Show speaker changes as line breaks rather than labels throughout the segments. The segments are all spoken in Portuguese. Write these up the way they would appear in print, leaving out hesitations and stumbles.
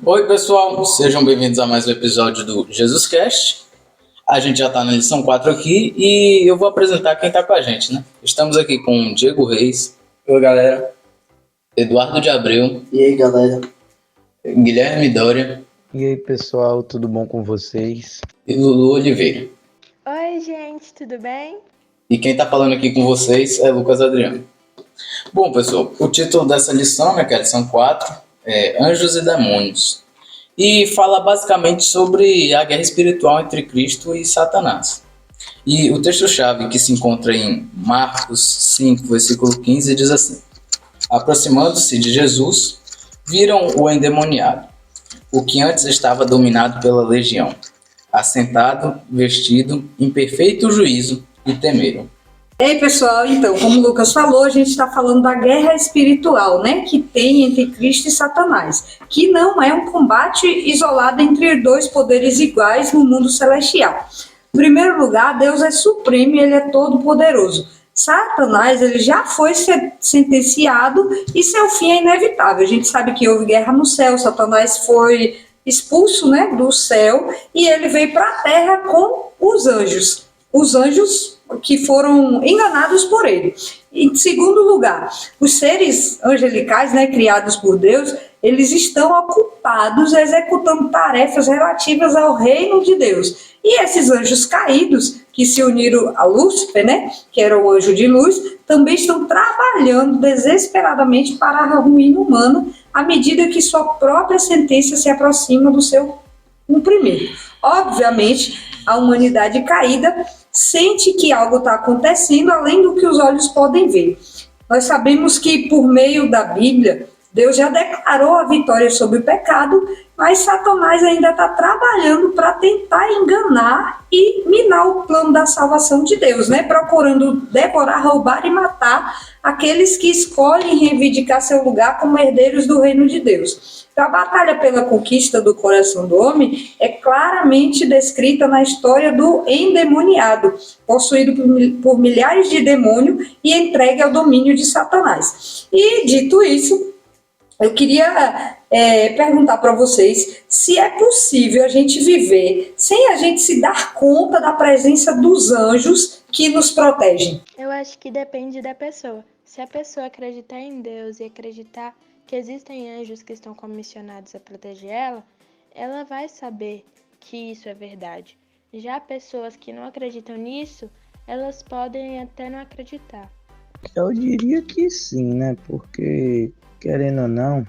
Oi, pessoal, sejam bem-vindos a mais um episódio do Jesus Cast. A gente já está na lição 4 aqui e eu vou apresentar quem está com a gente, né? Estamos aqui com Diego Reis.
Oi, galera.
Eduardo de Abreu.
E aí, galera?
Guilherme Dória.
E aí, pessoal, tudo bom com vocês?
E Lulu Oliveira.
Oi, gente, tudo bem?
E quem está falando aqui com vocês é Lucas Adriano. Bom, pessoal, o título dessa lição, né, que é a lição 4, é Anjos e Demônios. E fala basicamente sobre a guerra espiritual entre Cristo e Satanás. E o texto-chave que se encontra em Marcos 5, versículo 15, diz assim: aproximando-se de Jesus, viram o endemoniado, o que antes estava dominado pela legião, assentado, vestido, em perfeito juízo, e temeram.
Ei, pessoal, então, como o Lucas falou, a gente está falando da guerra espiritual, né, que tem entre Cristo e Satanás, que não é um combate isolado entre dois poderes iguais no mundo celestial. Em primeiro lugar, Deus é supremo e Ele é todo-poderoso. Satanás, ele já foi sentenciado e seu fim é inevitável. A gente sabe que houve guerra no céu, Satanás foi expulso, né, do céu e ele veio para a terra com os anjos. Os anjos que foram enganados por ele. Em segundo lugar, os seres angelicais, né, criados por Deus, eles estão ocupados executando tarefas relativas ao reino de Deus. E esses anjos caídos, que se uniram a Lúcifer, né, que era o anjo de luz, também estão trabalhando desesperadamente para a ruína humana, à medida que sua própria sentença se aproxima do seu cumprimento. Obviamente, a humanidade caída sente que algo está acontecendo além do que os olhos podem ver. Nós sabemos que por meio da Bíblia, Deus já declarou a vitória sobre o pecado, mas Satanás ainda está trabalhando para tentar enganar e minar o plano da salvação de Deus, né? Procurando devorar, roubar e matar aqueles que escolhem reivindicar seu lugar como herdeiros do reino de Deus. Então, a batalha pela conquista do coração do homem é claramente descrita na história do endemoniado, possuído por milhares de demônios e entregue ao domínio de Satanás. E, dito isso, eu queria perguntar para vocês se é possível a gente viver sem a gente se dar conta da presença dos anjos que nos protegem.
Eu acho que depende da pessoa. Se a pessoa acreditar em Deus e acreditar que existem anjos que estão comissionados a proteger ela, ela vai saber que isso é verdade. Já pessoas que não acreditam nisso, elas podem até não acreditar.
Eu diria que sim, né? Porque, querendo ou não,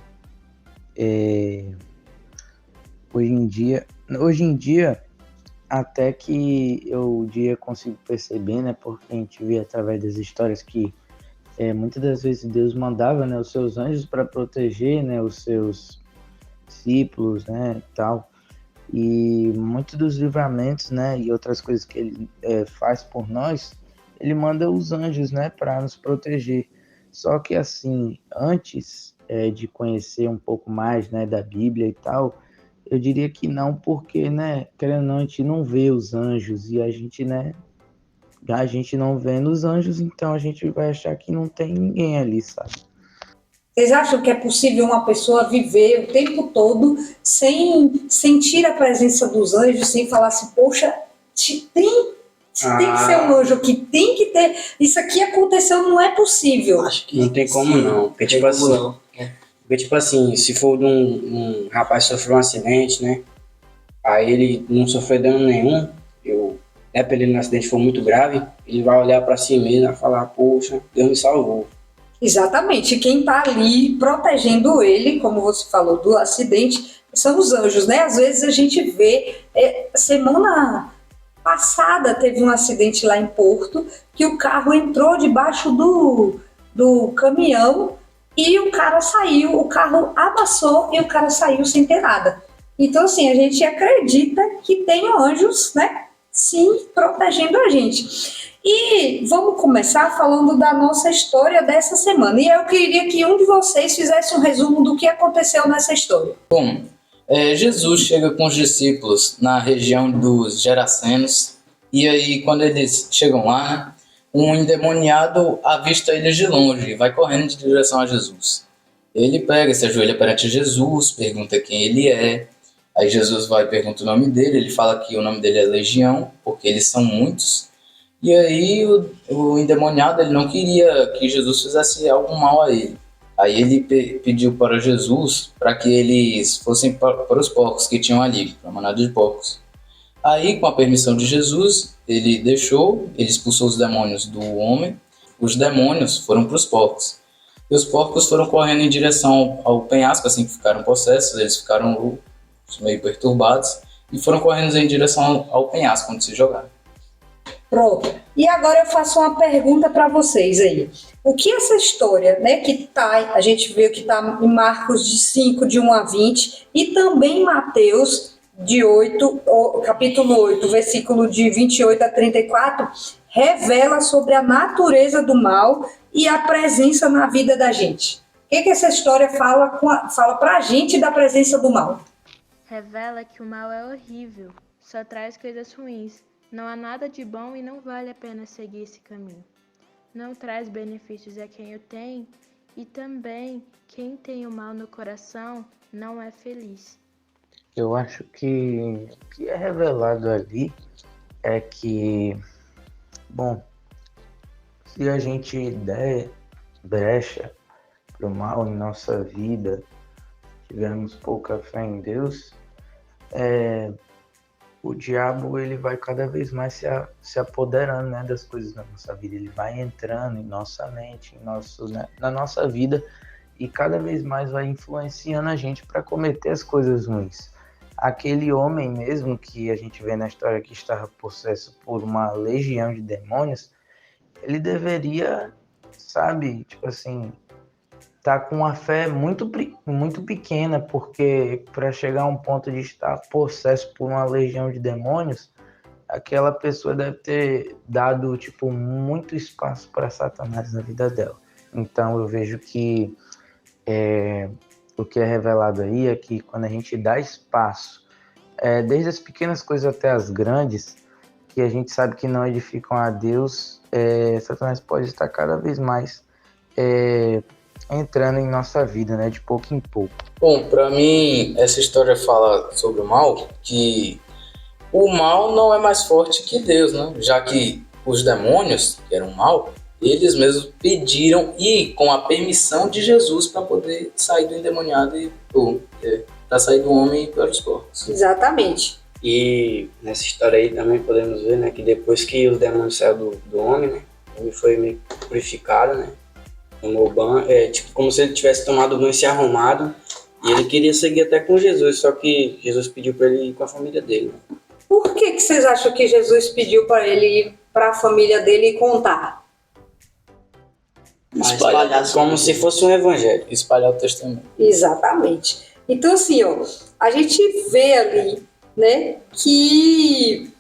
hoje em dia, até que eu consigo perceber, né? Porque a gente vê através das histórias que muitas das vezes Deus mandava, né, os seus anjos para proteger, né, os seus discípulos, né, tal. E muitos dos livramentos, né, e outras coisas que ele faz por nós, ele manda os anjos, né, para nos proteger. Só que assim, antes de conhecer um pouco mais, né, da Bíblia e tal, eu diria que não, porque, né, querendo ou não, a gente não vê os anjos e a gente não vendo os anjos, então a gente vai achar que não tem ninguém ali, sabe?
Vocês acham que é possível uma pessoa viver o tempo todo sem sentir a presença dos anjos, sem falar assim, poxa, tem que ser um anjo aqui, tem que ter, isso aqui aconteceu, não é possível.
Acho que não tem como não. Porque, tipo assim, se for de um rapaz que sofreu um acidente, né? Aí ele não sofreu dano nenhum, dependendo do acidente for muito grave, ele vai olhar para si mesmo e falar, poxa, Deus me salvou.
Exatamente, quem está ali protegendo ele, como você falou, do acidente, são os anjos, né? Às vezes a gente vê, semana passada teve um acidente lá em Porto, que o carro entrou debaixo do caminhão e o cara saiu, o carro amassou e o cara saiu sem ter nada. Então, assim, a gente acredita que tem anjos, né? Sim, protegendo a gente. E vamos começar falando da nossa história dessa semana. E eu queria que um de vocês fizesse um resumo do que aconteceu nessa história.
Bom, Jesus chega com os discípulos na região dos Gerasenos. E aí, quando eles chegam lá, né, um endemoniado avista eles de longe e vai correndo em direção a Jesus. ele pega, se ajoelha perante Jesus, pergunta quem ele é. Aí Jesus vai e pergunta o nome dele, ele fala que o nome dele é Legião, porque eles são muitos. E aí o endemoniado ele não queria que Jesus fizesse algo mal a ele. Aí ele pediu para Jesus para que eles fossem para os porcos que tinham ali, para a manada de porcos. Aí, com a permissão de Jesus, ele deixou, ele expulsou os demônios do homem. Os demônios foram para os porcos. E os porcos foram correndo em direção ao penhasco, assim que ficaram possessos, eles ficaram meio perturbados e foram correndo em direção ao penhasco onde se jogaram.
Pronto. E agora eu faço uma pergunta para vocês aí. O que essa história, né, que tá, a gente viu que está em Marcos de 5, de 1 a 20, e também em Mateus, de 8, capítulo 8, versículo de 28 a 34, revela sobre a natureza do mal e a presença na vida da gente. O que essa história fala para a gente da presença do mal?
Revela que o mal é horrível, só traz coisas ruins. Não há nada de bom e não vale a pena seguir esse caminho. Não traz benefícios a quem o tem, e também quem tem o mal no coração não é feliz.
Eu acho que o que é revelado ali é que, bom, se a gente der brecha para o mal em nossa vida, tivermos pouca fé em Deus, o diabo ele vai cada vez mais se apoderando, né, das coisas da nossa vida. Ele vai entrando em nossa mente, na nossa vida, e cada vez mais vai influenciando a gente para cometer as coisas ruins. Aquele homem mesmo que a gente vê na história que estava possesso por uma legião de demônios, ele deveria, sabe, tipo assim, tá com uma fé muito pequena, porque para chegar a um ponto de estar possesso por uma legião de demônios, aquela pessoa deve ter dado tipo muito espaço para Satanás na vida dela. Então eu vejo que o que é revelado aí é que quando a gente dá espaço, desde as pequenas coisas até as grandes, que a gente sabe que não edificam a Deus, Satanás pode estar cada vez mais entrando em nossa vida, né, de pouco em pouco.
Bom, para mim, essa história fala sobre o mal, que o mal não é mais forte que Deus, né? Já que os demônios, que eram mal, eles mesmos pediram e com a permissão de Jesus para poder sair do endemoniado e para sair do homem e para os porcos.
Exatamente.
E nessa história aí também podemos ver, né, que depois que os demônios saíram do homem, né, o homem foi meio purificado, né, tomou banho, tipo como se ele tivesse tomado banho e se arrumado, e ele queria seguir até com Jesus, só que Jesus pediu para ele ir com a família dele. Né?
Por que vocês acham que Jesus pediu para ele ir para a família dele e contar?
Espalhar como se fosse um evangelho.
Espalhar o testemunho.
Exatamente. Então assim, a gente vê ali, né, que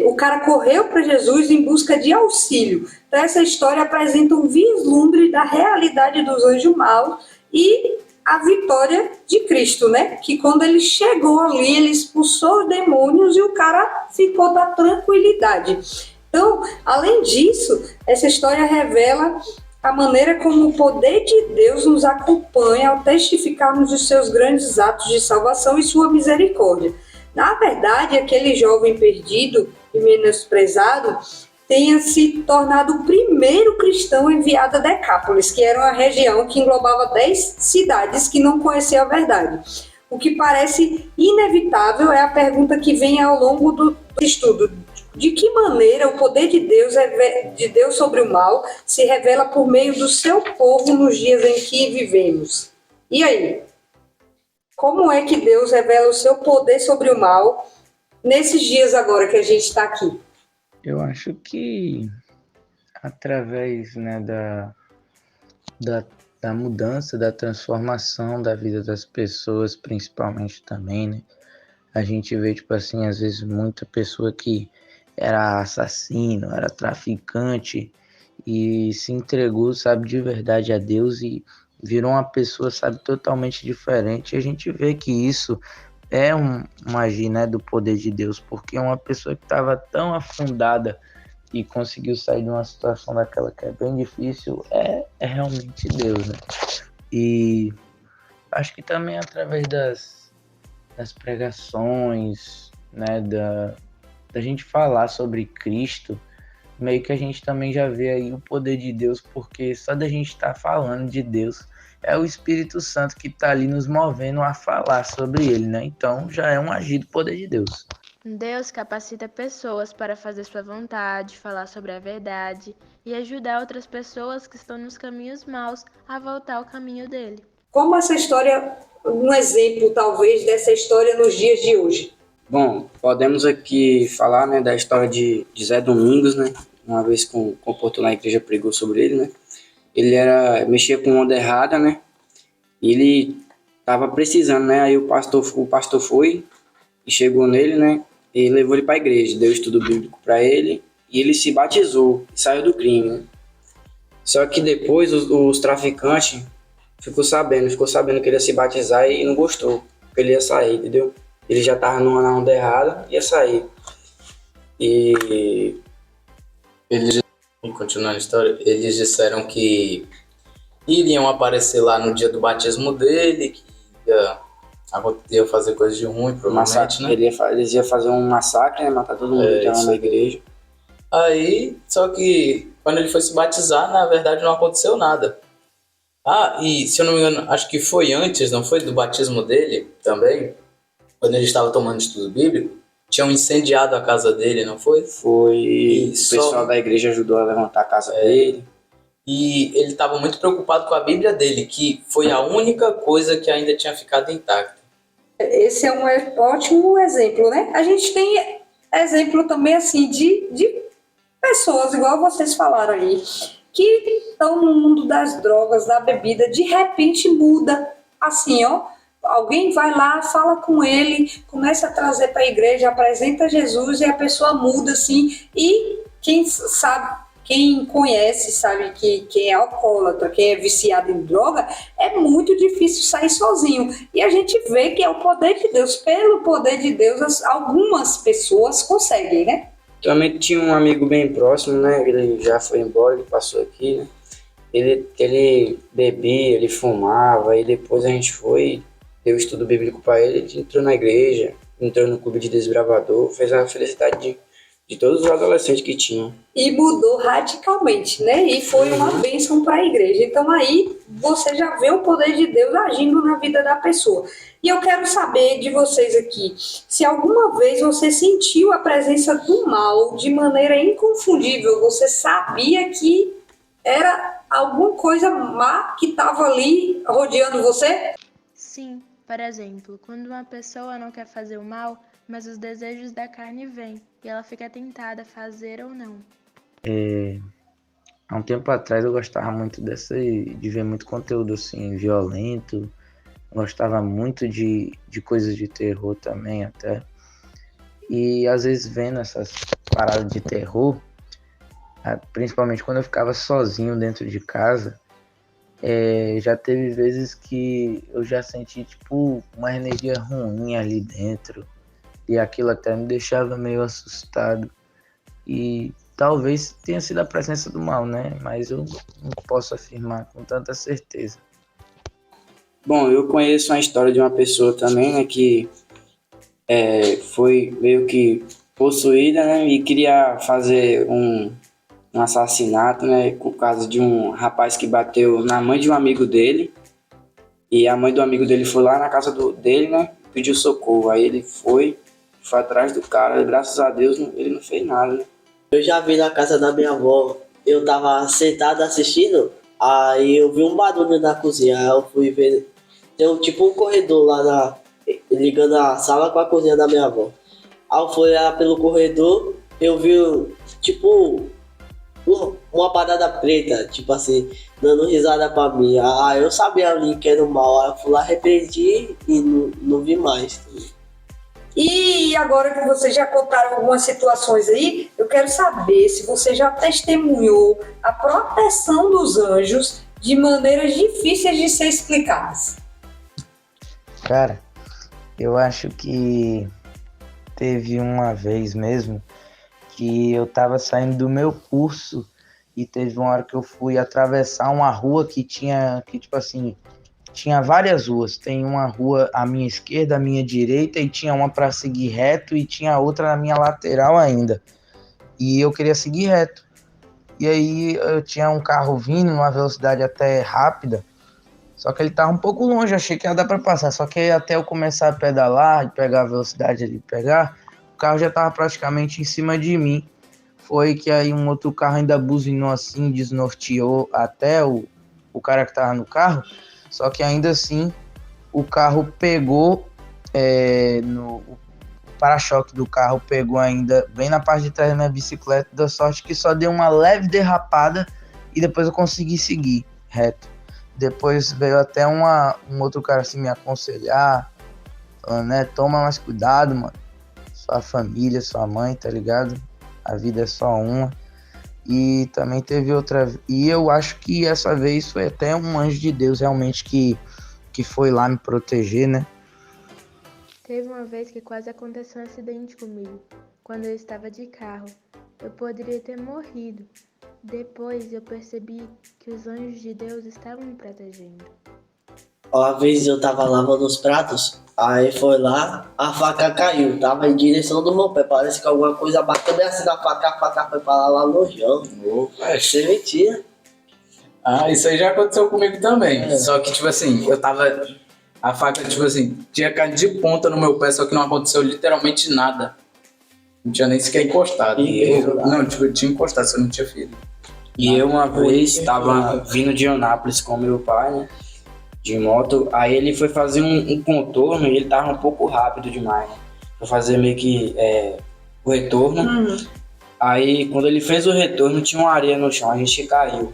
o cara correu para Jesus em busca de auxílio. Então essa história apresenta um vislumbre da realidade dos anjos maus e a vitória de Cristo, né? Que quando ele chegou ali, ele expulsou os demônios e o cara ficou da tranquilidade. Então, além disso, essa história revela a maneira como o poder de Deus nos acompanha ao testificarmos os seus grandes atos de salvação e sua misericórdia. Na verdade, aquele jovem perdido e menosprezado tenha se tornado o primeiro cristão enviado a Decápolis, que era uma região que englobava 10 cidades que não conheciam a verdade. O que parece inevitável é a pergunta que vem ao longo do estudo. De que maneira o poder de Deus sobre o mal se revela por meio do seu povo nos dias em que vivemos? E aí? Como é que Deus revela o seu poder sobre o mal nesses dias agora que a gente está aqui?
Eu acho que através, né, da mudança, da transformação da vida das pessoas, principalmente também, né? A gente vê, tipo assim, às vezes muita pessoa que era assassino, era traficante e se entregou, sabe, de verdade a Deus e virou uma pessoa, sabe, totalmente diferente. E a gente vê que isso é um agir, né, do poder de Deus, porque uma pessoa que estava tão afundada e conseguiu sair de uma situação daquela que é bem difícil é realmente Deus, né? E acho que também através das pregações, né, da gente falar sobre Cristo, meio que a gente também já vê aí o poder de Deus, porque só da gente estar falando de Deus, é o Espírito Santo que está ali nos movendo a falar sobre ele, né? Então já é um agir do poder de Deus.
Deus capacita pessoas para fazer sua vontade, falar sobre a verdade e ajudar outras pessoas que estão nos caminhos maus a voltar ao caminho dele.
Como essa história, um exemplo talvez dessa história nos dias de hoje?
Bom, podemos aqui falar, né, da história de Zé Domingos, né? Uma vez que um comportou na igreja pregou sobre ele, né? Ele mexia com onda errada, né? E ele estava precisando, né? Aí o pastor foi e chegou nele, né? E levou ele para a igreja, deu estudo bíblico para ele e ele se batizou e saiu do crime, né? Só que depois os traficantes ficou sabendo que ele ia se batizar e não gostou, porque ele ia sair, entendeu? Ele já estava na onda errada, ia sair. E
Continuando a história, eles disseram que iriam aparecer lá no dia do batismo dele, que ia fazer coisas de ruim, provavelmente, né?
Eles iam fazer um massacre, né? Matar todo mundo que estava na igreja.
Aí, só que quando ele foi se batizar, na verdade não aconteceu nada. E se eu não me engano, acho que foi antes, não foi? Do batismo dele também, quando ele estava tomando estudo bíblico, tinham incendiado a casa dele, não foi?
Foi. O pessoal da igreja ajudou a levantar a casa dele.
E ele estava muito preocupado com a Bíblia dele, que foi a única coisa que ainda tinha ficado intacta. Esse é um ótimo exemplo, né? A gente tem exemplo também, assim, de pessoas, igual vocês falaram aí, que estão no mundo das drogas, da bebida, de repente muda, assim, ó. Alguém vai lá, fala com ele, começa a trazer para a igreja, apresenta Jesus e a pessoa muda, assim. E quem sabe, quem conhece, sabe que quem é alcoólatra, quem é viciado em droga, é muito difícil sair sozinho. E a gente vê que é o poder de Deus. Pelo poder de Deus, algumas pessoas conseguem, né?
Também tinha um amigo bem próximo, né? Ele já foi embora, ele passou aqui, né? Ele bebia, ele fumava, e depois a gente foi, deu estudo bíblico para ele, ele entrou na igreja, entrou no clube de desbravador, fez a felicidade de todos os adolescentes que tinham.
E mudou radicalmente, né? E foi uma bênção para a igreja. Então aí você já vê o poder de Deus agindo na vida da pessoa. E eu quero saber de vocês aqui, se alguma vez você sentiu a presença do mal de maneira inconfundível, você sabia que era alguma coisa má que estava ali rodeando você?
Sim, por exemplo, quando uma pessoa não quer fazer o mal, mas os desejos da carne vêm e ela fica tentada a fazer ou não.
Há um tempo atrás eu gostava muito de ver muito conteúdo assim, violento. Gostava muito de coisas de terror também até. E às vezes vendo essas paradas de terror, principalmente quando eu ficava sozinho dentro de casa, já teve vezes que eu já senti tipo uma energia ruim ali dentro. E aquilo até me deixava meio assustado. E talvez tenha sido a presença do mal, né? Mas eu não posso afirmar com tanta certeza.
Bom, eu conheço uma história de uma pessoa também, né, que foi meio que possuída, né, e queria fazer um assassinato, né, por causa de um rapaz que bateu na mãe de um amigo dele. E a mãe do amigo dele foi lá na casa dele, né, pediu socorro. Aí ele foi atrás do cara, graças a Deus ele não fez nada, né.
Eu já vi na casa da minha avó, eu tava sentado assistindo, aí eu vi um barulho na cozinha, aí eu fui ver, tem tipo um corredor lá ligando a sala com a cozinha da minha avó. Aí eu fui lá pelo corredor, eu vi tipo uma parada preta, tipo assim, dando risada pra mim. Aí eu sabia ali que era o mal, aí eu fui lá, arrependi e não vi mais.
E agora que vocês já contaram algumas situações aí, eu quero saber se você já testemunhou a proteção dos anjos de maneiras difíceis de ser explicadas.
Cara, eu acho que teve uma vez mesmo que eu tava saindo do meu curso e teve uma hora que eu fui atravessar uma rua que tipo assim, tinha várias ruas. Tem uma rua à minha esquerda, à minha direita, e tinha uma para seguir reto e tinha outra na minha lateral ainda. E eu queria seguir reto. E aí eu tinha um carro vindo numa velocidade até rápida, só que ele tava um pouco longe, achei que ia dar para passar. Só que aí, até eu começar a pedalar e pegar a velocidade ali, o carro já tava praticamente em cima de mim. Foi que aí um outro carro ainda buzinou assim, desnorteou até o cara que tava no carro. Só que ainda assim, o carro pegou, o para-choque do carro pegou ainda bem na parte de trás da minha bicicleta, da sorte que só deu uma leve derrapada e depois eu consegui seguir reto. Depois veio até um outro cara assim me aconselhar, falando, né, toma mais cuidado, mano, sua família, sua mãe, tá ligado? A vida é só uma. E também teve outra, e eu acho que essa vez foi até um anjo de Deus realmente que foi lá me proteger, né?
Teve uma vez que quase aconteceu um acidente comigo, quando eu estava de carro. Eu poderia ter morrido. Depois eu percebi que os anjos de Deus estavam me protegendo.
Uma vez eu tava lavando os pratos, aí foi lá, a faca caiu, tava em direção do meu pé. Parece que alguma coisa bateu assim na faca, a faca foi pra lá no chão.
Opa,
Sem mentira.
Ah, isso aí já aconteceu comigo também.
É.
Só que, tipo assim, eu tava. A faca, tipo assim, tinha caído de ponta no meu pé, só que não aconteceu literalmente nada. Não tinha nem sequer encostado. Não, tipo, eu tinha encostado, só não tinha ferido.
E eu uma vez estava vindo de Eunápolis com meu pai, né, de moto, aí ele foi fazer um contorno e ele tava um pouco rápido demais, né? Foi fazer meio que o retorno. Aí quando ele fez o retorno tinha uma areia no chão, a gente caiu.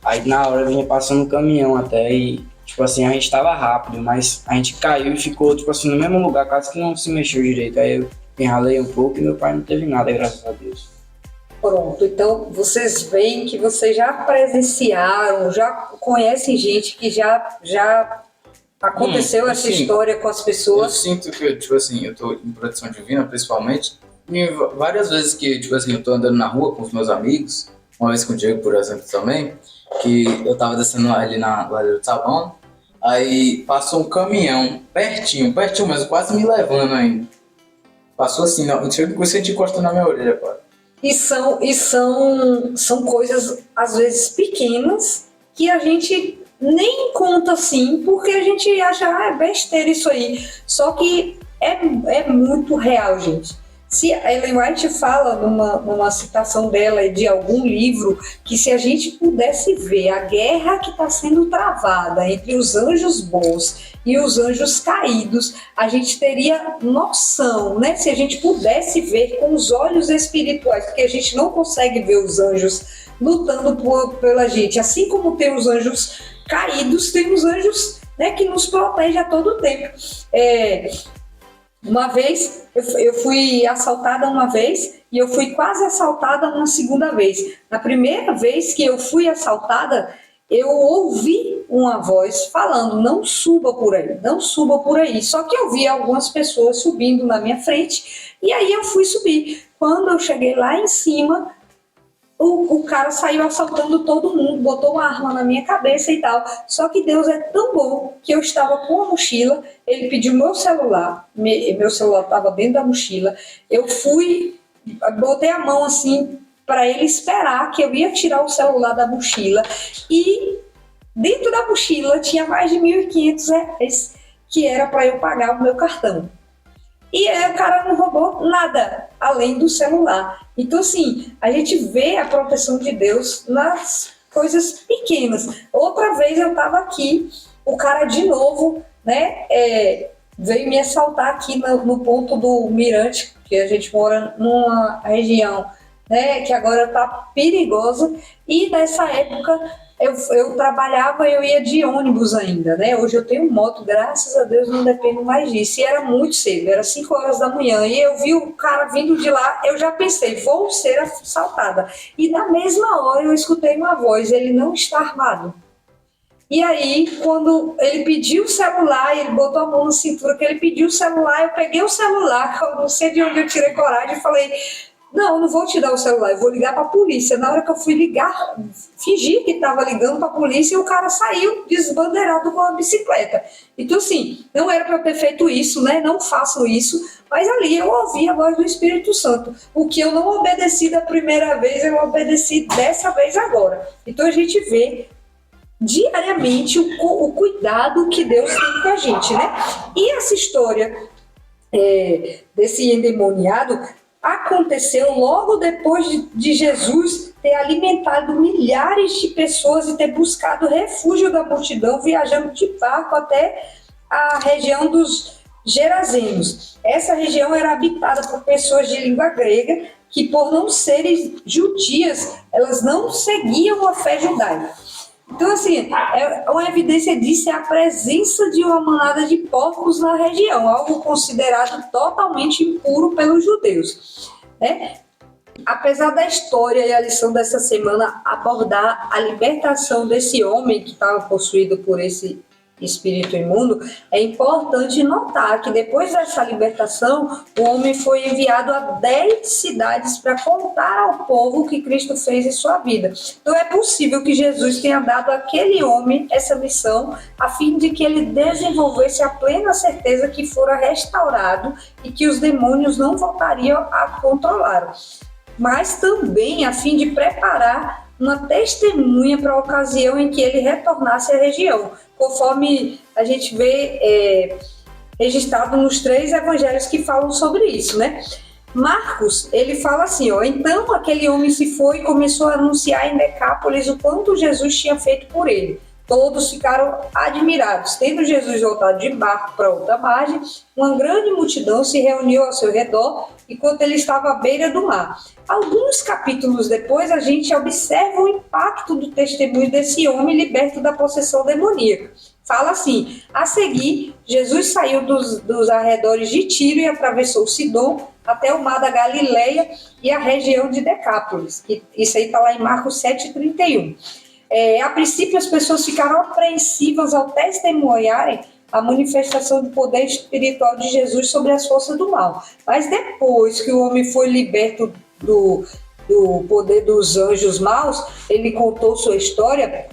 Aí na hora vinha passando um caminhão até e, tipo assim, a gente tava rápido, mas a gente caiu e ficou, tipo assim, no mesmo lugar, quase que não se mexeu direito. Aí eu enralei um pouco e meu pai não teve nada, graças a Deus.
Pronto, então vocês veem que vocês já presenciaram, já conhecem gente que já aconteceu essa
assim,
história com as
Eu
pessoas.
sinto que, tipo assim, eu tô em proteção divina, principalmente, e várias vezes que, tipo assim, eu tô andando na rua com os meus amigos, uma vez com o Diego, por exemplo, também, que eu tava descendo ali na ladeira do Sabão, aí passou um caminhão, pertinho mesmo, quase me levando ainda. Passou assim, não, eu senti encostando na minha orelha, cara.
E são coisas, às vezes, pequenas, que a gente nem conta assim, porque a gente acha, é besteira isso aí. Só que é muito real, gente. Se a Ellen White fala numa citação dela de algum livro, que se a gente pudesse ver a guerra que está sendo travada entre os anjos bons e os anjos caídos, a gente teria noção, né? Se a gente pudesse ver com os olhos espirituais, porque a gente não consegue ver os anjos lutando pela gente. Assim como tem os anjos caídos, tem os anjos, né, que nos protegem a todo tempo. Uma vez, eu fui assaltada uma vez e eu fui quase assaltada uma segunda vez. Na primeira vez que eu fui assaltada, eu ouvi uma voz falando, não suba por aí, não suba por aí. Só que eu vi algumas pessoas subindo na minha frente e aí eu fui subir. Quando eu cheguei lá em cima, o cara saiu assaltando todo mundo, botou uma arma na minha cabeça e tal. Só que Deus é tão bom que eu estava com a mochila, ele pediu meu celular, meu celular estava dentro da mochila. Eu fui, botei a mão assim para ele esperar que eu ia tirar o celular da mochila e dentro da mochila tinha mais de R$1.500 que era para eu pagar o meu cartão. E aí o cara não roubou nada, além do celular. Então, assim, a gente vê a proteção de Deus nas coisas pequenas. Outra vez eu estava aqui, o cara de novo, né, veio me assaltar aqui no ponto do Mirante, que a gente mora numa região, né, que agora está perigosa. E nessa época eu trabalhava, eu ia de ônibus ainda, né? Hoje eu tenho moto, graças a Deus não dependo mais disso. E era muito cedo, era 5 horas da manhã. E eu vi o cara vindo de lá, eu já pensei, vou ser assaltada. E na mesma hora eu escutei uma voz, ele não está armado. E aí, quando ele pediu o celular, ele botou a mão na cintura, que ele pediu o celular, eu peguei o celular, eu não sei de onde eu tirei coragem e falei, Não, eu não vou te dar o celular, eu vou ligar para a polícia. Na hora que eu fui ligar, fingi que estava ligando para a polícia e o cara saiu desbandeirado com a bicicleta. Então, assim, não era para eu ter feito isso, né? Não façam isso. Mas ali eu ouvi a voz do Espírito Santo. O que eu não obedeci da primeira vez, eu obedeci dessa vez agora. Então a gente vê diariamente o cuidado que Deus tem com a gente, né? E essa história desse endemoniado aconteceu logo depois de Jesus ter alimentado milhares de pessoas e ter buscado refúgio da multidão, viajando de barco até a região dos Gerazenos. Essa região era habitada por pessoas de língua grega que, por não serem judias, elas não seguiam a fé judaica. Então, assim, uma evidência disso é a presença de uma manada de porcos na região, algo considerado totalmente impuro pelos judeus, né? Apesar da história e a lição dessa semana abordar a libertação desse homem que estava possuído por esse espírito imundo, é importante notar que depois dessa libertação, o homem foi enviado a 10 cidades para contar ao povo o que Cristo fez em sua vida. Então é possível que Jesus tenha dado àquele homem essa missão a fim de que ele desenvolvesse a plena certeza que fora restaurado e que os demônios não voltariam a controlá-lo, mas também a fim de preparar uma testemunha para a ocasião em que ele retornasse à região, conforme a gente vê registrado nos 3 evangelhos que falam sobre isso, né? Marcos, ele fala assim, então aquele homem se foi e começou a anunciar em Decápolis o quanto Jesus tinha feito por ele. Todos ficaram admirados. Tendo Jesus voltado de barco para outra margem, uma grande multidão se reuniu ao seu redor enquanto ele estava à beira do mar. Alguns capítulos depois, a gente observa o impacto do testemunho desse homem liberto da possessão demoníaca. Fala assim, a seguir, Jesus saiu dos arredores de Tiro e atravessou Sidom até o mar da Galileia e a região de Decápolis. Isso aí está lá em Marcos 7,31. A princípio, as pessoas ficaram apreensivas ao testemunharem a manifestação do poder espiritual de Jesus sobre as forças do mal. Mas depois que o homem foi liberto do poder dos anjos maus, ele contou sua história,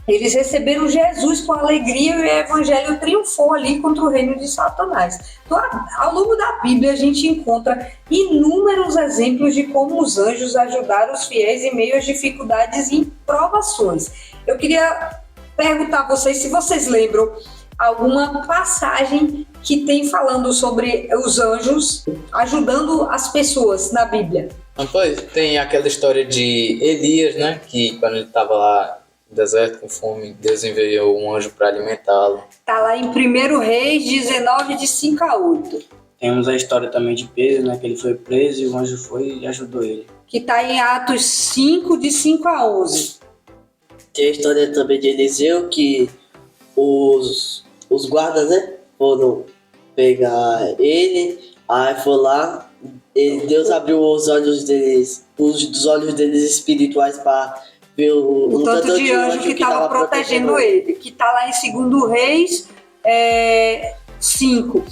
eles receberam Jesus com alegria e o evangelho triunfou ali contra o reino de Satanás. Então, ao longo da Bíblia, a gente encontra inúmeros exemplos de como os anjos ajudaram os fiéis em meio às dificuldades e provações. Eu queria perguntar a vocês se vocês lembram alguma passagem que tem falando sobre os anjos ajudando as pessoas na Bíblia.
Pois, tem aquela história de Elias, né? Que quando ele estava lá no deserto com fome, Deus enviou um anjo para alimentá-lo.
Está lá em 1 Reis 19, de 5 a 8.
Temos a história também de Pedro, né? Que ele foi preso e o anjo foi e ajudou ele.
Que está em Atos 5, de 5 a 11.
Tem a história também de Eliseu, que os guardas, né, foram pegar ele, aí foi lá, Deus abriu os olhos deles, os olhos deles espirituais para ver
o tanto de anjo que estava protegendo ele, que está lá em 2 Reis 5.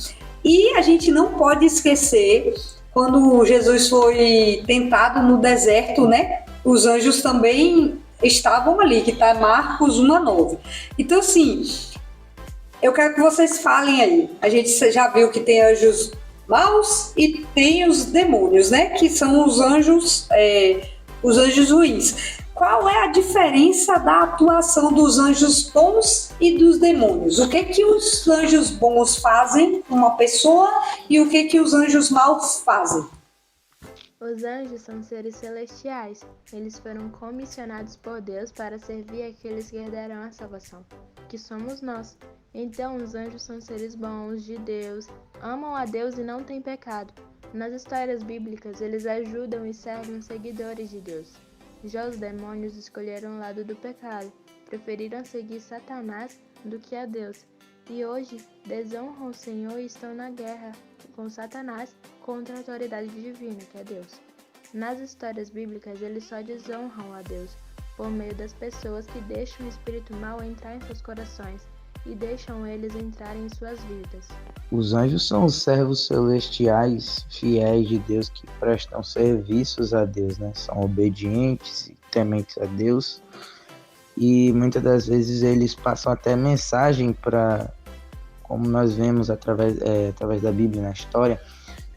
E a gente não pode esquecer, quando Jesus foi tentado no deserto, né, os anjos também estavam ali, que está Marcos 1:9. Então, assim, eu quero que vocês falem aí. A gente já viu que tem anjos maus e tem os demônios, né? Que são os anjos ruins. Qual é a diferença da atuação dos anjos bons e dos demônios? O que os anjos bons fazem com uma pessoa e o que os anjos maus fazem?
Os anjos são seres celestiais. Eles foram comissionados por Deus para servir aqueles que herdarão a salvação, que somos nós. Então, os anjos são seres bons de Deus, amam a Deus e não têm pecado. Nas histórias bíblicas, eles ajudam e servem os seguidores de Deus. Já os demônios escolheram o lado do pecado, preferiram seguir Satanás do que a Deus. E hoje desonram o Senhor e estão na guerra com Satanás contra a autoridade divina, que é Deus. Nas histórias bíblicas, eles só desonram a Deus por meio das pessoas que deixam o espírito mau entrar em seus corações. e deixam eles entrarem em suas vidas.
Os anjos são os servos celestiais fiéis de Deus que prestam serviços a Deus, né? São obedientes e tementes a Deus. E muitas das vezes eles passam até mensagem para, como nós vemos através da Bíblia na história,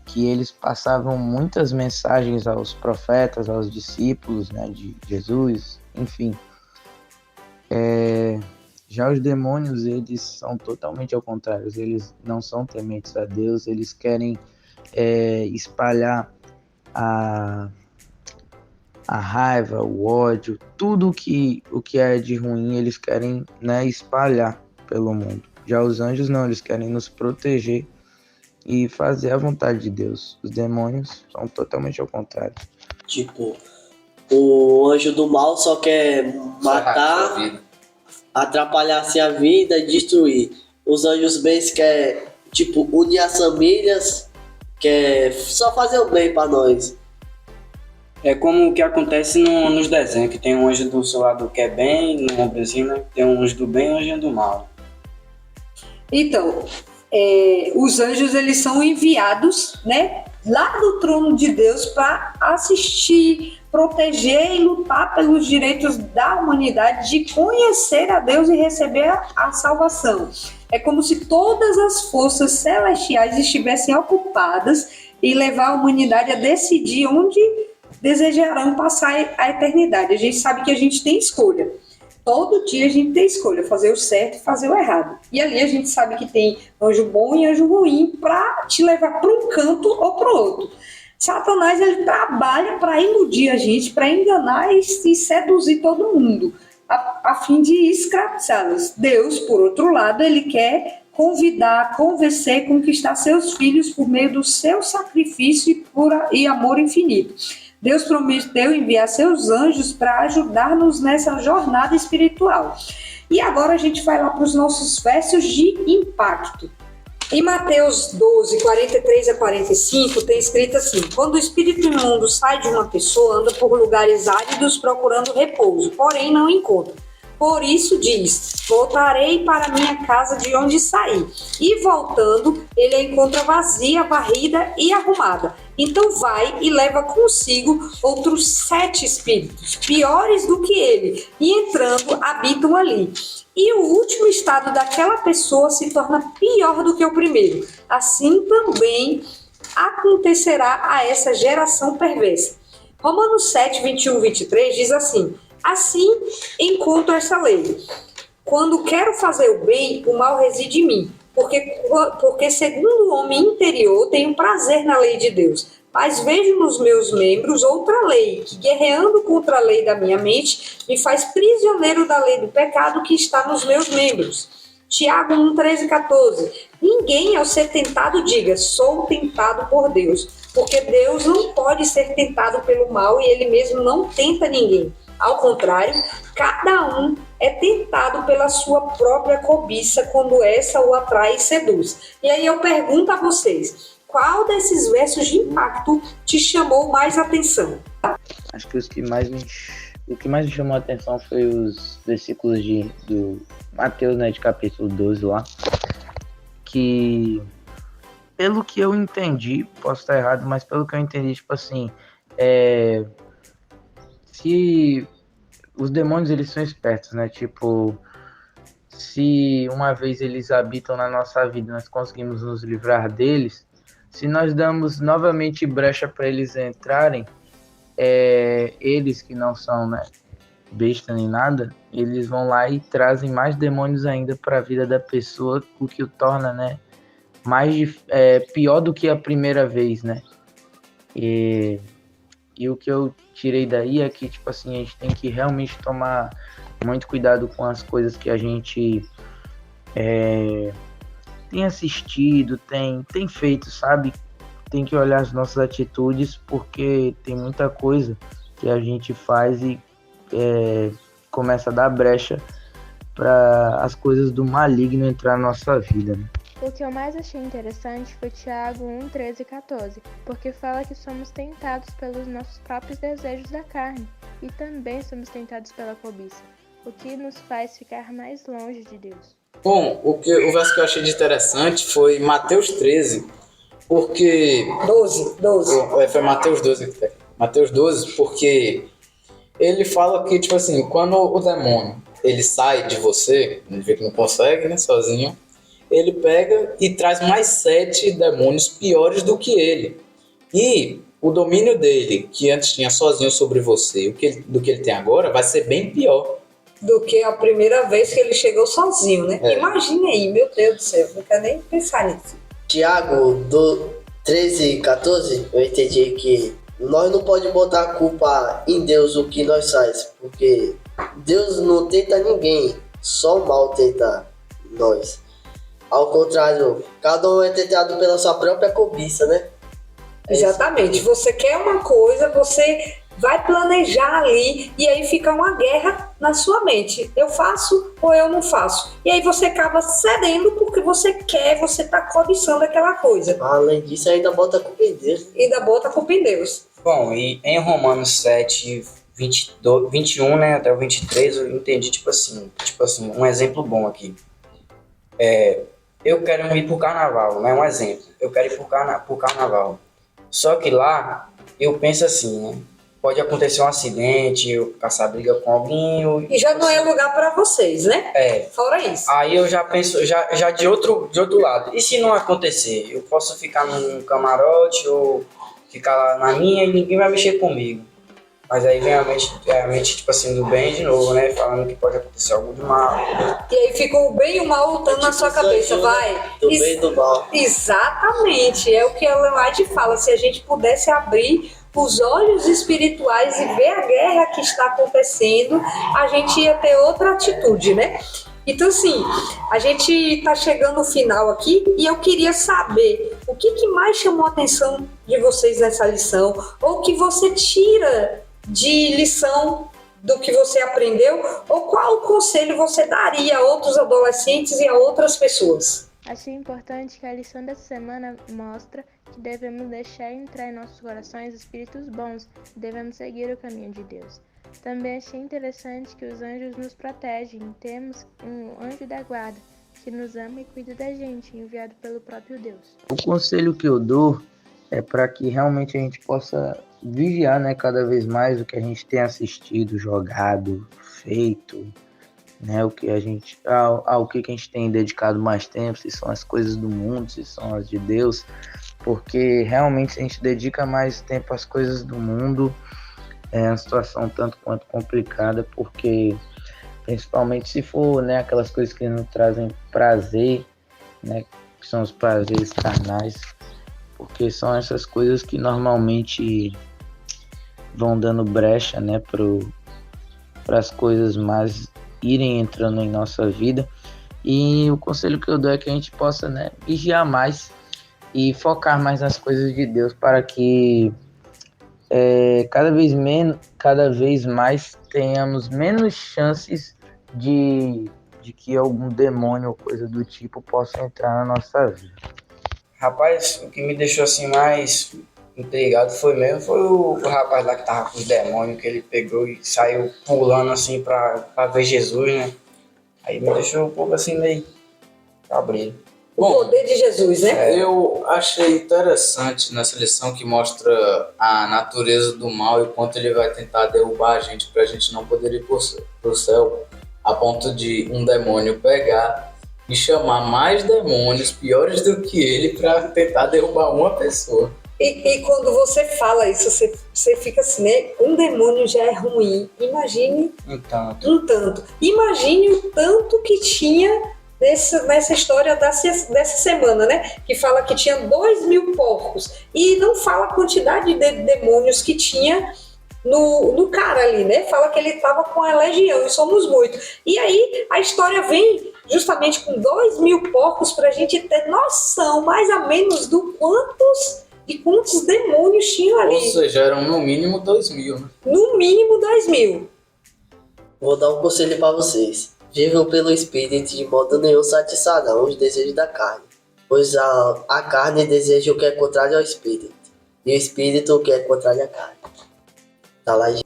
que eles passavam muitas mensagens aos profetas, aos discípulos, né, de Jesus, enfim. Já os demônios, eles são totalmente ao contrário, eles não são tementes a Deus, eles querem espalhar a raiva, o ódio, tudo o que é de ruim, eles querem, né, espalhar pelo mundo. Já os anjos não, eles querem nos proteger e fazer a vontade de Deus. Os demônios são totalmente ao contrário.
Tipo, o anjo do mal só quer matar, atrapalhar assim a vida e destruir. Os anjos bens quer, tipo, unir as famílias, quer só fazer o bem pra nós.
É como o que acontece nos desenhos, que tem um anjo do seu lado que é bem, no ombrozinho, né? Tem um anjo do bem e um anjo do mal.
Então, os anjos, eles são enviados, né, lá do trono de Deus para assistir, proteger e lutar pelos direitos da humanidade de conhecer a Deus e receber a salvação. É como se todas as forças celestiais estivessem ocupadas em levar a humanidade a decidir onde desejarão passar a eternidade. A gente sabe que a gente tem escolha. Todo dia a gente tem escolha, fazer o certo e fazer o errado. E ali a gente sabe que tem anjo bom e anjo ruim para te levar para um canto ou para o outro. Satanás, ele trabalha para iludir a gente, para enganar e seduzir todo mundo, a fim de escravizá-los. Deus, por outro lado, ele quer convidar, convencer, conquistar seus filhos por meio do seu sacrifício e amor infinito. Deus prometeu enviar seus anjos para ajudar-nos nessa jornada espiritual. E agora a gente vai lá para os nossos versos de impacto. Em Mateus 12, 43 a 45, tem escrito assim: quando o espírito imundo sai de uma pessoa, anda por lugares áridos procurando repouso, porém não encontra. Por isso diz: voltarei para minha casa de onde saí. E voltando, ele a encontra vazia, varrida e arrumada. Então vai e leva consigo outros 7 espíritos, piores do que ele, e entrando, habitam ali. E o último estado daquela pessoa se torna pior do que o primeiro. Assim também acontecerá a essa geração perversa. Romanos 7, 21, 23 diz assim: assim encontro essa lei. Quando quero fazer o bem, o mal reside em mim. Porque segundo o homem interior, tenho prazer na lei de Deus. Mas vejo nos meus membros outra lei, que guerreando contra a lei da minha mente, me faz prisioneiro da lei do pecado que está nos meus membros. Tiago 1, 13 e 14. Ninguém ao ser tentado diga, sou tentado por Deus. Porque Deus não pode ser tentado pelo mal e ele mesmo não tenta ninguém. Ao contrário, cada um é tentado pela sua própria cobiça quando essa o atrai e seduz. E aí eu pergunto a vocês, qual desses versos de impacto te chamou mais atenção?
Acho que o que mais me chamou a atenção foi os versículos do Mateus, né, de capítulo 12 lá, que, pelo que eu entendi, posso estar errado, mas pelo que eu entendi, tipo assim, se os demônios, eles são espertos, né, tipo, se uma vez eles habitam na nossa vida, nós conseguimos nos livrar deles, se nós damos novamente brecha para eles entrarem, eles que não são, né, besta nem nada, eles vão lá e trazem mais demônios ainda para a vida da pessoa, o que o torna, né, pior do que a primeira vez, né. E o que eu tirei daí é que, tipo assim, a gente tem que realmente tomar muito cuidado com as coisas que a gente tem assistido, tem feito, sabe? Tem que olhar as nossas atitudes, porque tem muita coisa que a gente faz e começa a dar brecha para as coisas do maligno entrar na nossa vida, né?
O que eu mais achei interessante foi Tiago 1, 13 e 14, porque fala que somos tentados pelos nossos próprios desejos da carne e também somos tentados pela cobiça, o que nos faz ficar mais longe de Deus.
Bom, o verso que eu achei de interessante foi Mateus 13, porque...
12.
Foi Mateus 12 que tá aqui. Mateus 12, porque ele fala que, tipo assim, quando o demônio, ele sai de você, ele vê que não consegue, né, sozinho, ele pega e traz mais 7 demônios piores do que ele. E o domínio dele, que antes tinha sozinho sobre você, do que ele tem agora, vai ser bem pior.
Do que a primeira vez que ele chegou sozinho, né?
É.
Imagine aí, meu Deus do céu, não quero nem pensar nisso.
Tiago, do 13 e 14, eu entendi que nós não podemos botar a culpa em Deus o que nós faz, porque Deus não tenta ninguém, só o mal tenta nós. Ao contrário, cada um é tentado pela sua própria cobiça, né?
Exatamente. Você quer uma coisa, você vai planejar ali e aí fica uma guerra na sua mente. Eu faço ou eu não faço? E aí você acaba cedendo porque você quer, você tá cobiçando aquela coisa.
Além disso, ainda bota a culpa em Deus.
Ainda bota a culpa em Deus.
Bom, e em Romanos 7, 21, né, até o 23, eu entendi, tipo assim, um exemplo bom aqui. Eu quero ir pro carnaval, né, um exemplo. Eu quero ir pro carnaval. Só que lá, eu penso assim, né, pode acontecer um acidente, eu caçar briga com alguém...
E já não é lugar para vocês, né? Fora isso.
Aí eu já penso, já de outro lado. E se não acontecer? Eu posso ficar num camarote ou ficar lá na minha e ninguém vai mexer comigo. Mas aí vem a mente tipo assim, do bem de novo, né? Falando que pode acontecer algo de mal.
E aí fica o bem e o mal lutando na sua cabeça, vai.
Do bem e do mal.
Exatamente, é o que a Leonardo fala. Se a gente pudesse abrir os olhos espirituais e ver a guerra que está acontecendo, a gente ia ter outra atitude, né? Então, assim, a gente está chegando no final aqui e eu queria saber o que mais chamou a atenção de vocês nessa lição, ou que você tira de lição do que você aprendeu, ou qual conselho você daria a outros adolescentes e a outras pessoas?
Achei importante que a lição dessa semana mostra que devemos deixar entrar em nossos corações espíritos bons e devemos seguir o caminho de Deus. Também achei interessante que os anjos nos protegem. Temos um anjo da guarda que nos ama e cuida da gente, enviado pelo próprio Deus.
O conselho que eu dou é para que realmente a gente possa vigiar, né, cada vez mais o que a gente tem assistido, jogado, feito, né, o que a gente, ao que a gente tem dedicado mais tempo, se são as coisas do mundo, se são as de Deus, porque realmente se a gente dedica mais tempo às coisas do mundo, é uma situação tanto quanto complicada, porque principalmente se for, né, aquelas coisas que nos trazem prazer, né, que são os prazeres carnais, porque são essas coisas que normalmente vão dando brecha, né, para as coisas mais irem entrando em nossa vida. E o conselho que eu dou é que a gente possa, né, vigiar mais e focar mais nas coisas de Deus, para que cada vez mais tenhamos menos chances de que algum demônio ou coisa do tipo possa entrar na nossa vida.
Rapaz, o que me deixou assim mais intrigado foi o rapaz lá que tava com os demônios, que ele pegou e saiu pulando assim pra ver Jesus, né? Aí me deixou um pouco assim meio cabreiro.
O poder de Jesus, né?
Eu achei interessante nessa lição que mostra a natureza do mal e o quanto ele vai tentar derrubar a gente pra gente não poder ir pro céu, a ponto de um demônio pegar e chamar mais demônios piores do que ele pra tentar derrubar uma pessoa.
E quando você fala isso, você fica assim, né? Um demônio já é ruim. Imagine um tanto. Imagine o tanto que tinha nessa história dessa semana, né? Que fala que tinha 2.000 porcos. E não fala a quantidade de demônios que tinha no cara ali, né? Fala que ele estava com a legião, e somos muitos. E aí a história vem justamente com 2.000 porcos para a gente ter noção, mais ou menos, de quantos demônios tinham ali.
Ou seja, eram no mínimo 2.000, né?
No mínimo 2.000.
Vou dar um conselho para vocês. Vivam pelo Espírito de modo nenhum satisfarão os desejos da carne, pois a carne deseja o que é contrário ao Espírito, e o Espírito o que é contrário à carne. Tá lá em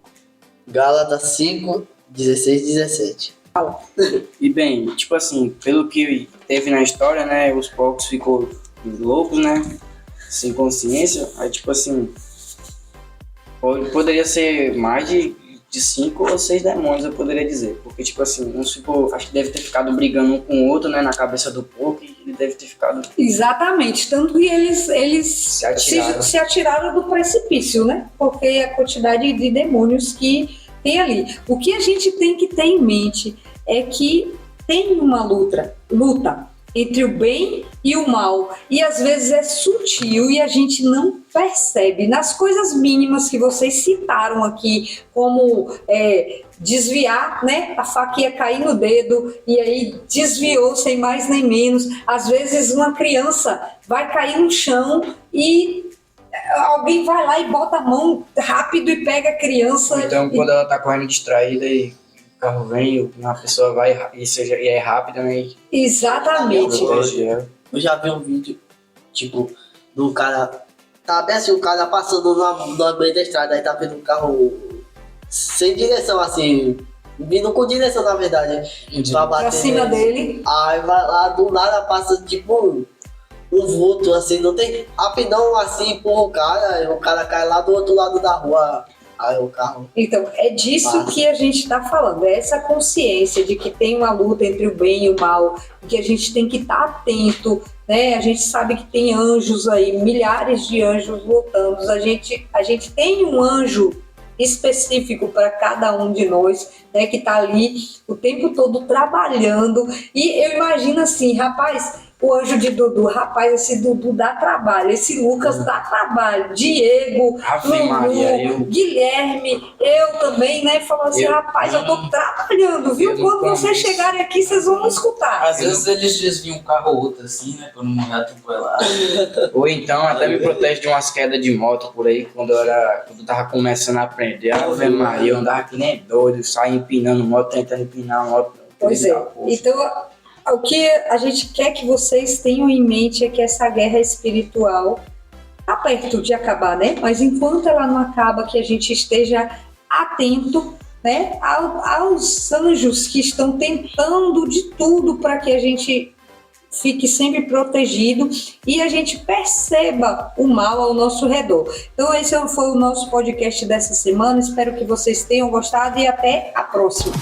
Gálatas 5, 16 e 17.
Fala.
E bem, tipo assim, pelo que teve na história, né, os porcos ficou loucos, né, sem consciência, aí tipo assim, poderia ser mais de 5 ou 6 demônios, eu poderia dizer, porque tipo assim, uns ficou, acho que deve ter ficado brigando um com o outro, né, na cabeça do porco, e ele deve ter ficado...
Exatamente, tanto que eles se atiraram do precipício, né? Porque a quantidade de demônios que tem ali. O que a gente tem que ter em mente é que tem uma luta entre o bem e o mal, e às vezes é sutil e a gente não percebe. Nas coisas mínimas que vocês citaram aqui, como desviar, né? A faca ia cair no dedo e aí desviou sem mais nem menos. Às vezes uma criança vai cair no chão e alguém vai lá e bota a mão rápido e pega a criança.
Então, quando ela tá correndo distraída e o carro vem, uma pessoa vai e é rápida, né?
Exatamente.
Eu já vi um vídeo, tipo, do cara. Tá bem assim, o cara passando na meio da estrada, aí tá vendo um carro sem direção, assim, vindo com direção, na verdade, pra bater
Pra cima
nele.
dele.
Aí vai lá, do nada passa tipo um vulto, assim, não tem rapidão assim, empurra o cara cai lá do outro lado da rua. Aí o carro.
Então, é disso
Passa.
que a gente está falando, é essa consciência de que tem uma luta entre o bem e o mal, que a gente tem que estar atento, né? A gente sabe que tem anjos aí, milhares de anjos lutando, a gente tem um anjo específico para cada um de nós, né, que está ali o tempo todo trabalhando, e eu imagino assim, rapaz, o anjo de Dudu, rapaz, esse Dudu dá trabalho, esse Lucas dá trabalho, Diego,
Ave Maria,
Lulu, Guilherme, eu também, né? Falou assim, rapaz, eu tô trabalhando, viu?
eu
Quando
não
vocês
isso.
chegarem aqui, vocês vão escutar.
Às vezes eles desviam um carro ou outro assim, né? Pra não morrer atropelado.
Ou então até me protege de umas quedas de moto por aí, quando eu tava começando a aprender. Ave Maria, eu andava que nem doido, saia empinando moto, tentando empinar a moto.
Pois é. Então, o que a gente quer que vocês tenham em mente é que essa guerra espiritual está perto de acabar, né? Mas enquanto ela não acaba, que a gente esteja atento, né, aos anjos que estão tentando de tudo para que a gente fique sempre protegido e a gente perceba o mal ao nosso redor. Então esse foi o nosso podcast dessa semana, espero que vocês tenham gostado e até a próxima.